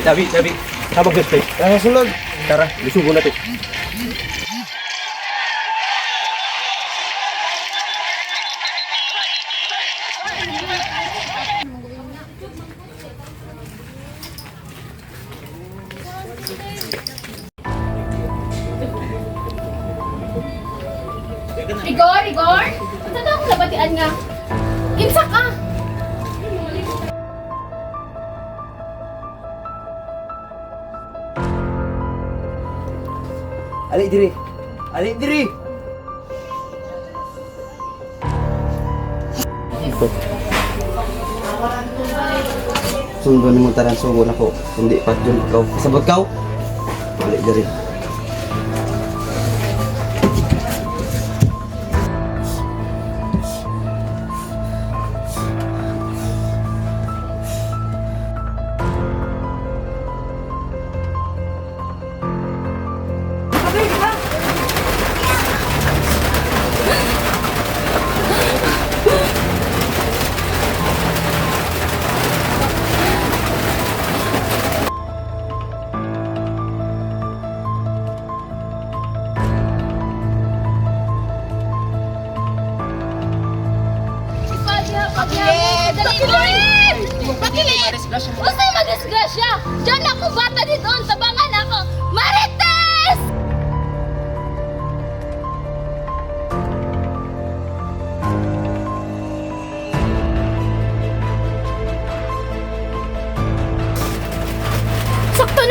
Tabi. Habang gusto. Sunod. Tara, lisugo na to. Igor? Punta na akong labatian nga. Kimsa ka! Ali diri. Sundo ni mo taran sugo na ko. Kundi pat yun ikaw. Kasabot ka? Ali diri. Pakilid! Usay madisgrasya! Diyan ako bata dito! Tabangan ako! Marites! Sakto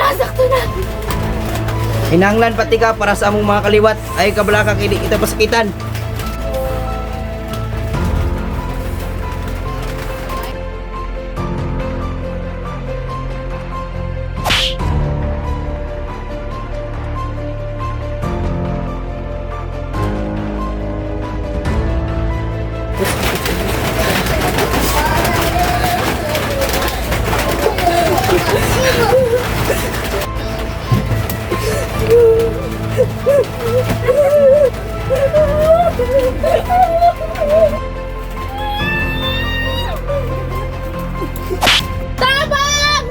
na! Hinanglan pati ka para sa among mga kaliwat. Ay kabalaka kini kita pasakitan. Tabang!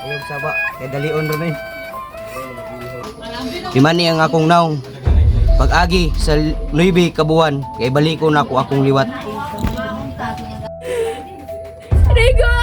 Ayog saba, kay dalion ron eh. Imani ang akong naong. Pag-agi sa 9 kabuan, kay baliko na ako akong liwat. Rigor!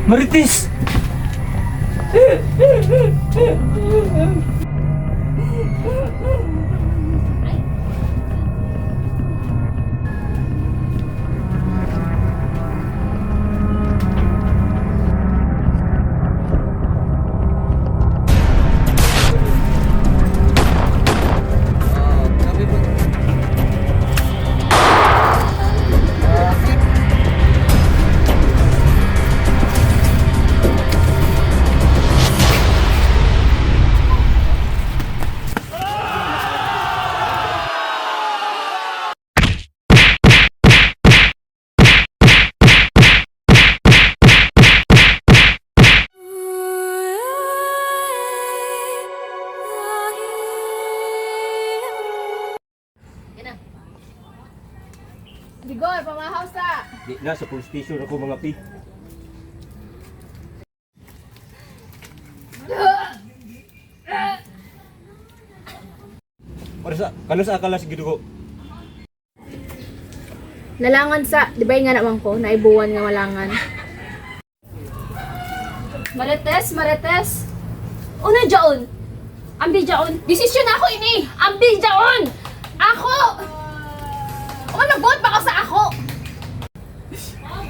Marites! Rigor, pamahaw sa! Di na sa police station ako mga pi. Ora, Kano sa akala si Gidugo? Nalangan sa, di ba yung nga naman ko, naibuwan nga walangan. Marites. Una dyaon. Ambi dyaon. Desisyon ako ini. Ambi dyaon. Ako. O nagbuhat pa ka sa ako.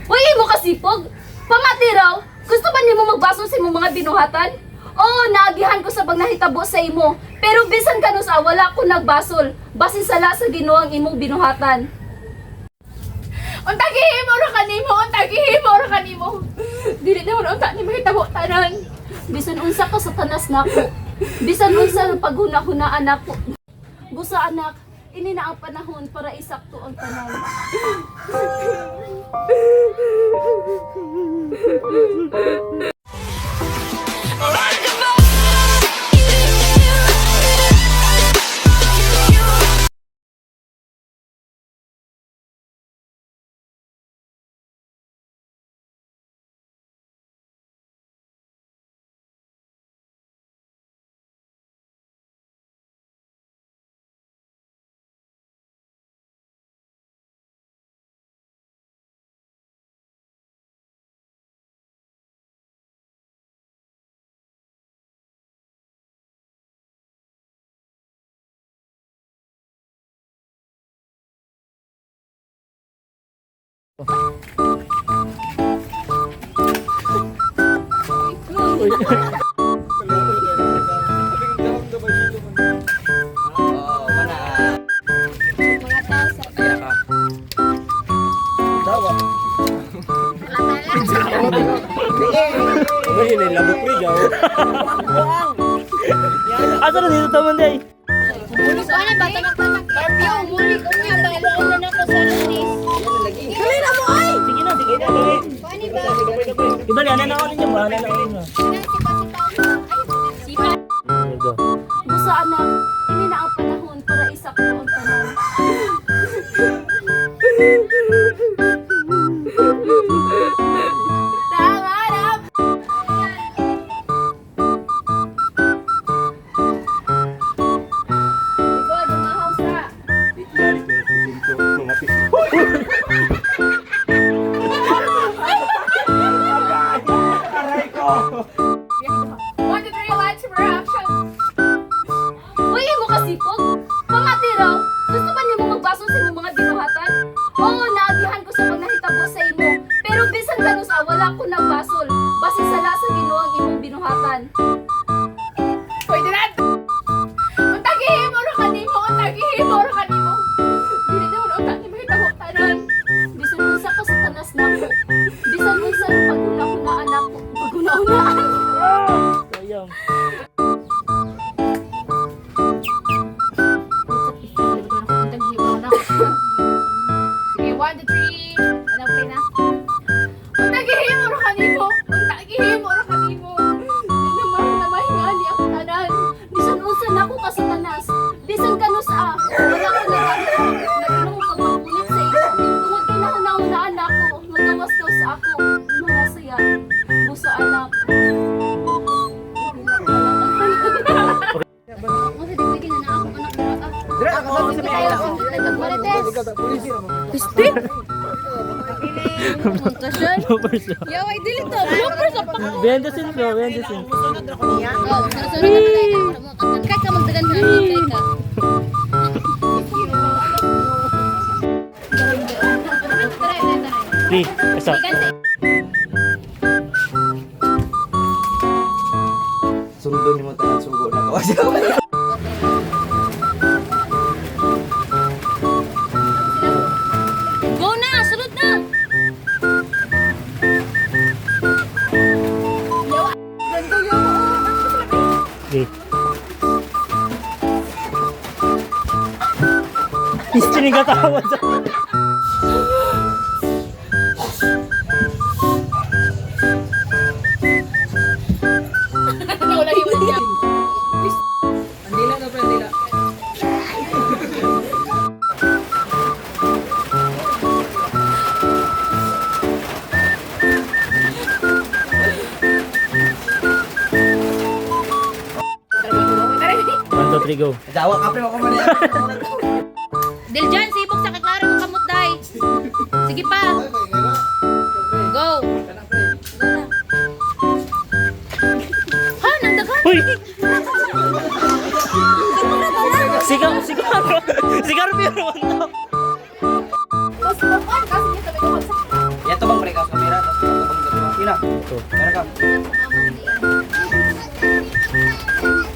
Uy, mo kasipog. Pamati raw. Gusto ba niyo magbaso sa imong mga binuhatan? Oo, naagihan ko sa pag nahitabo sa imo. Pero bisan kano sa wala ko nagbasol. Basin sala sa Ginoo ang imong binuhatan. Unta gihimo ra kanimo. Dili naman unta ni mahitabo tanan. Bisan unsa ka sa tanas nako. Bisan unsa ang paghuna-hunaan nako. Busa anak, ini na ang panahon para isakto ang tanan. Oh, mana? Mga tao sa Kaya ka. Dawa. Sige. Ay, nilamok rin yaw. Asa na dito taman day? muli ko na ba tanak-tanak. Yo, muli ko nga ba iluon na ko sa lunis. Dali na mo ay. Sige na, dali. Paani ba? Iba na na ako ninyo, bahala na ninyo. Sipa. Ito. Busa anak, ini na ang panahon para isakto ang tanan. Tama na. Ikaw, dumahaw sa. One, two, three, lights, reaction. Uy, mo kasipog. Pamati raw. Gusto ba niyo magbaso sa imong mga binuhatan? Oo, naagihan ko sa pag nahitabo sa imo. Pero bisan kano sa wala ko nagbasol. Basi sala sa Ginoo ang imong binuhatan. Pwede na. Untagihimo ra kanimo. Dili na mo untagi mahitabo tanan. Bisan unsa ka sa tanas nako. Bisan unsa ang paghuna-hunaan nako. Paghuna-hunaan. Sayang. Sige, 1, 2, 3. Ano play na? Untagihimo ra kanimo. Di naman na mahingali ang tanan. Bisan unsa nako ka sa tanas. Bisan kano sa wala ko nagano pagpapulit sa iyo. Tungod kay nahuna-hunaan nako. Magawas ka sa ako. Mga saya. Busa anak. Bloopers siya. Yaway, dili to. Bloopers sa pak. Bendesin bro, bendesin. Oh, sunod na tayo. Kaya ka magdagan ka. Kaya ka. Di, isa. Sundo ni mo tanan sugo na kawas. Go na! Sunod na! Di. History nga tawad sa... Naulahi mo niya. Andila ka pa, andila. One, two, three, go. Dawa ka pre ako man. Diljan, sibok sa kiklaro ng kamot, day. Sige pa. Go. Ha, nandaghan. Uy! Sigaw, sigaw. Sigaw pero ano? Mas bakon kasi kita may kakonsak. Yan to bang pre, kaos kamera. Tapos ito bang dalawa. Sina? Ito. Meron ka.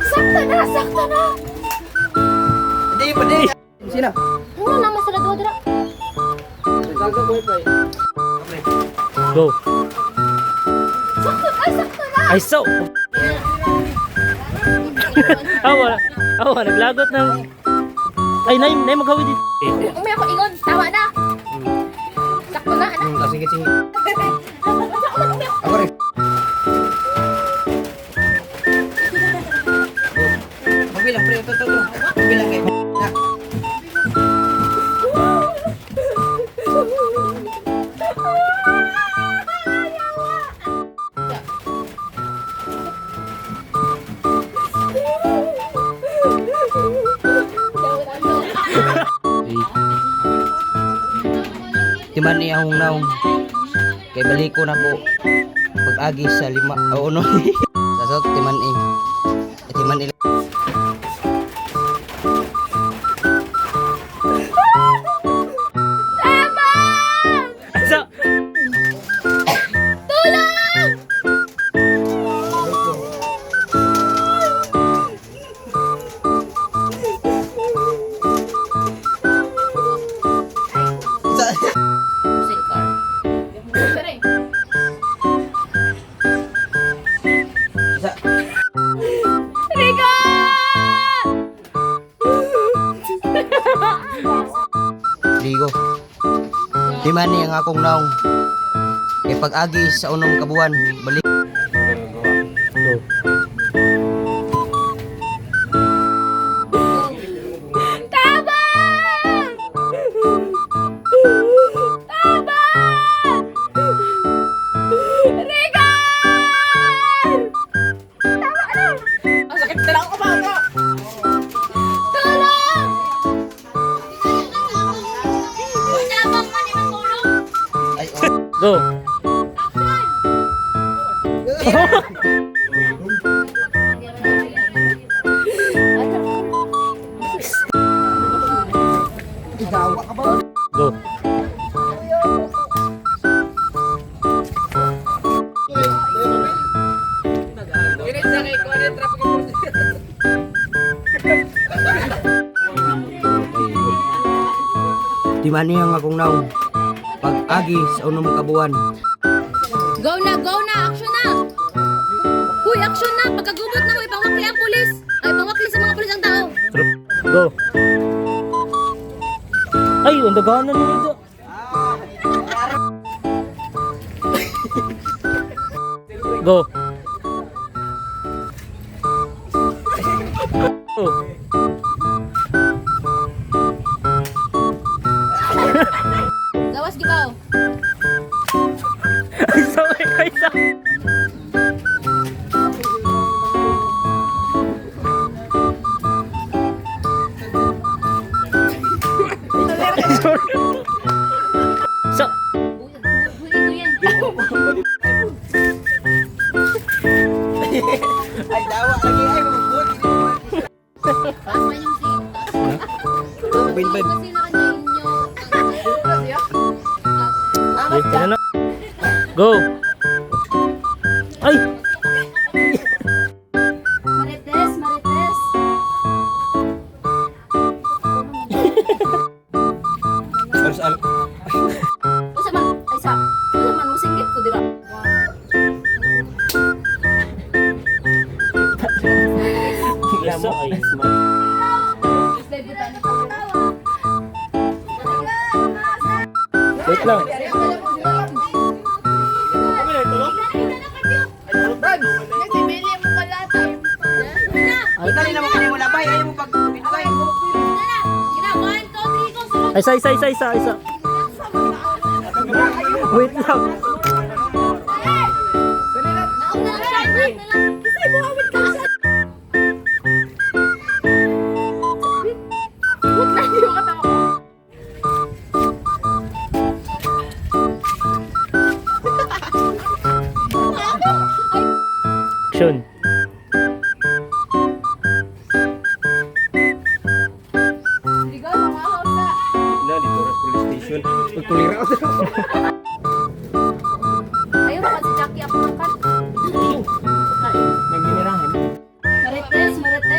Sakto na, sakto na. Hindi, pwede. Sina? Ano na masala do dira? Gaga boy pa. Pre. Go. Sakto, ay sakto na. Ay, so! Awa, awa, naglagot ng... Ay, nay, maghawid dito. Umay ako ingon, tawa na. Sakto na, anak. Sige, sige. Sakto na, umay ako. Ako rin. Magbilang pre, ito. Magbilang kayo. Na. Timan niya akong naong kay baliko na ko pag-agi sa lima o uno sa sot timan timan So, isa Rico! ligo timan niya ang akong naong kay pag-agi sa unong kabuan balik go. Tama! Tama! Rico! Tama na! Ang sakit na lang ako ba? Tulong! Tabang ka ni matulong! ay oh. Go. Go. Timan niya ang akong naong pag-agi sa unong kabuan Go na, action na! Uy, action na! Pagkagubot na mo, ipangwakli ang pulis! Ay, pangwakli sa mga pulis ang tao! Go. Ay, ang daganan nila ito. Go. Go. Gawas, gibaw! Ay, sorry, ay, sorry. So, Uy, ay dawa lagi ay mabut taas man yung seat. Bilbib. Kasi nakanya inyo. wait, ano? Go. Ay, Marites, Marites! Harus al Usa man, ay sa, usa man, musinggit ko dira. so, ay, smart. Slay butan na tawa. Wait lang. ay dali na mo kanimo labay ay mo pag pinatay Isa. Wait lang. Wait na. Hindi mo katawa ko. Action. Ligaw, mamahaw sa. Na, dito na police station. Magkulira ako. Ayaw naman si Jackie ako ng kat. Nagminirahan. Marites, Marites.